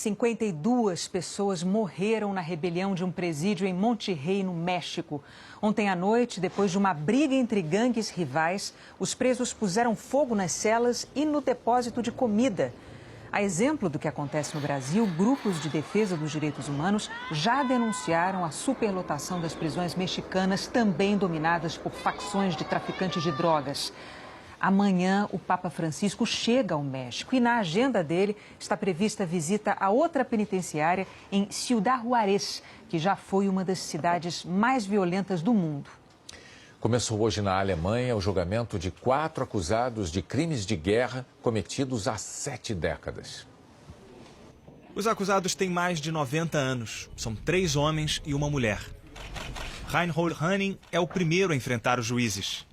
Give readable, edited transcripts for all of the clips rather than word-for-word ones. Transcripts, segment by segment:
52 pessoas morreram na rebelião de um presídio em Monterrey, no México. Ontem à noite, depois de uma briga entre gangues rivais, os presos puseram fogo nas celas e no depósito de comida. A exemplo do que acontece no Brasil, grupos de defesa dos direitos humanos já denunciaram a superlotação das prisões mexicanas, também dominadas por facções de traficantes de drogas. Amanhã, o Papa Francisco chega ao México e na agenda dele está prevista a visita a outra penitenciária em Ciudad Juárez, que já foi uma das cidades mais violentas do mundo. Começou hoje na Alemanha o julgamento de 4 acusados de crimes de guerra cometidos há 7 décadas. Os acusados têm mais de 90 anos. São 3 homens e uma mulher. Reinhold Hanning é o primeiro a enfrentar os juízes.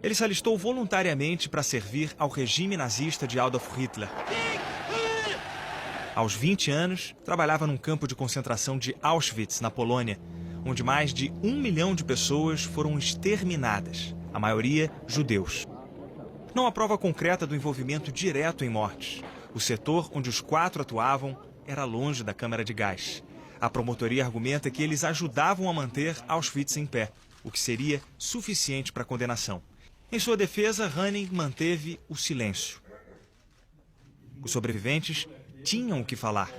Ele se alistou voluntariamente para servir ao regime nazista de Adolf Hitler. Aos 20 anos, trabalhava num campo de concentração de Auschwitz, na Polônia, onde mais de 1 milhão de pessoas foram exterminadas, a maioria judeus. Não há prova concreta do envolvimento direto em mortes. O setor onde os 4 atuavam era longe da câmara de gás. A promotoria argumenta que eles ajudavam a manter Auschwitz em pé, o que seria suficiente para a condenação. Em sua defesa, Hanning manteve o silêncio. Os sobreviventes tinham o que falar.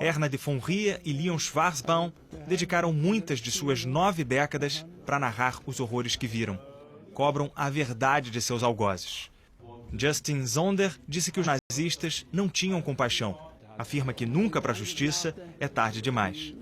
Erna de von Ria e Leon Schwarzbaum dedicaram muitas de suas 9 décadas para narrar os horrores que viram. Cobram a verdade de seus algozes. Justin Zonder disse que os nazistas não tinham compaixão. Afirma que nunca para a justiça é tarde demais.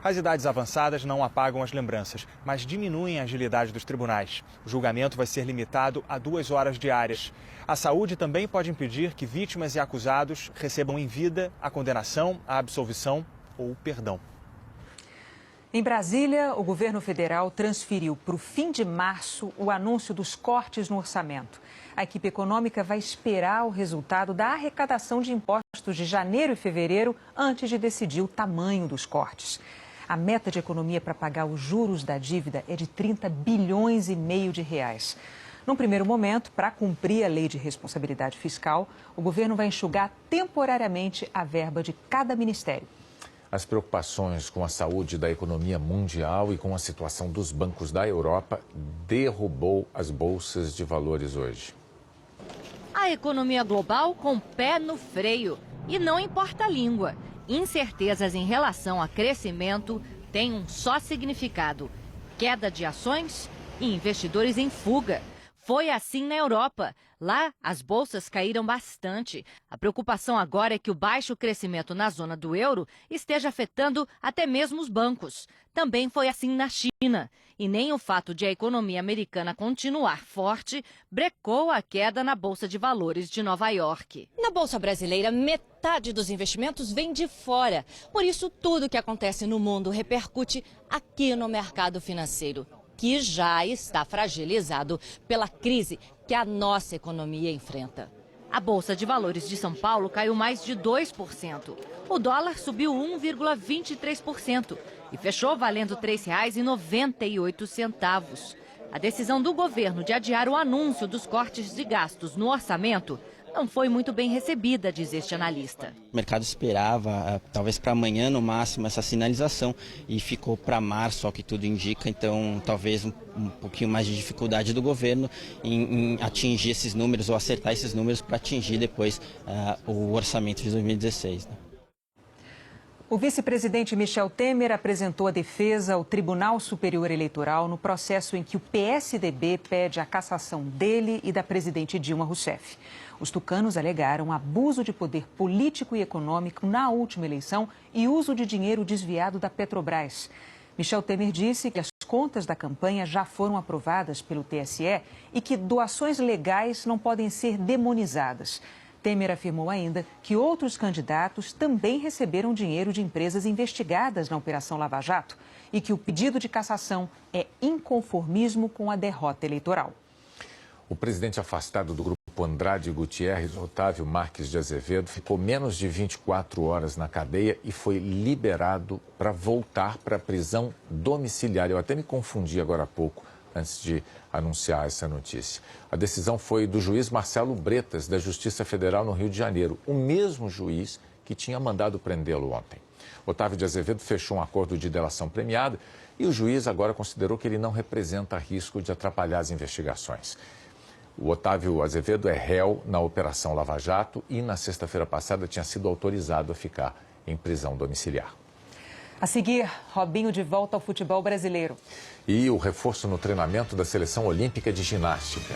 As idades avançadas não apagam as lembranças, mas diminuem a agilidade dos tribunais. O julgamento vai ser limitado a 2 horas diárias. A saúde também pode impedir que vítimas e acusados recebam em vida a condenação, a absolvição ou o perdão. Em Brasília, o governo federal transferiu para o fim de março o anúncio dos cortes no orçamento. A equipe econômica vai esperar o resultado da arrecadação de impostos de janeiro e fevereiro antes de decidir o tamanho dos cortes. A meta de economia para pagar os juros da dívida é de 30 bilhões e meio de reais. Num primeiro momento, para cumprir a lei de responsabilidade fiscal, o governo vai enxugar temporariamente a verba de cada ministério. As preocupações com a saúde da economia mundial e com a situação dos bancos da Europa derrubou as bolsas de valores hoje. A economia global com o pé no freio. E não importa a língua. Incertezas em relação a crescimento têm um só significado: queda de ações e investidores em fuga. Foi assim na Europa. Lá, as bolsas caíram bastante. A preocupação agora é que o baixo crescimento na zona do euro esteja afetando até mesmo os bancos. Também foi assim na China. E nem o fato de a economia americana continuar forte brecou a queda na Bolsa de Valores de Nova York. Na Bolsa Brasileira, metade dos investimentos vem de fora. Por isso, tudo que acontece no mundo repercute aqui no mercado financeiro, que já está fragilizado pela crise que a nossa economia enfrenta. A Bolsa de Valores de São Paulo caiu mais de 2%. O dólar subiu 1,23% e fechou valendo R$ 3,98. A decisão do governo de adiar o anúncio dos cortes de gastos no orçamento não foi muito bem recebida, diz este analista. O mercado esperava, talvez para amanhã no máximo, essa sinalização e ficou para março, ao que tudo indica. Então, talvez um pouquinho mais de dificuldade do governo em atingir esses números ou acertar esses números para atingir depois o orçamento de 2016. Né? O vice-presidente Michel Temer apresentou a defesa ao Tribunal Superior Eleitoral no processo em que o PSDB pede a cassação dele e da presidente Dilma Rousseff. Os tucanos alegaram abuso de poder político e econômico na última eleição e uso de dinheiro desviado da Petrobras. Michel Temer disse que as contas da campanha já foram aprovadas pelo TSE e que doações legais não podem ser demonizadas. Temer afirmou ainda que outros candidatos também receberam dinheiro de empresas investigadas na Operação Lava Jato e que o pedido de cassação é inconformismo com a derrota eleitoral. O presidente afastado do grupo Andrade Gutierrez, Otávio Marques de Azevedo, ficou menos de 24 horas na cadeia e foi liberado para voltar para a prisão domiciliar. Eu até me confundi agora há pouco antes de anunciar essa notícia. A decisão foi do juiz Marcelo Bretas, da Justiça Federal no Rio de Janeiro, o mesmo juiz que tinha mandado prendê-lo ontem. Otávio de Azevedo fechou um acordo de delação premiada e o juiz agora considerou que ele não representa risco de atrapalhar as investigações. O Otávio Azevedo é réu na Operação Lava Jato e na sexta-feira passada tinha sido autorizado a ficar em prisão domiciliar. A seguir, Robinho de volta ao futebol brasileiro. E o reforço no treinamento da Seleção Olímpica de Ginástica.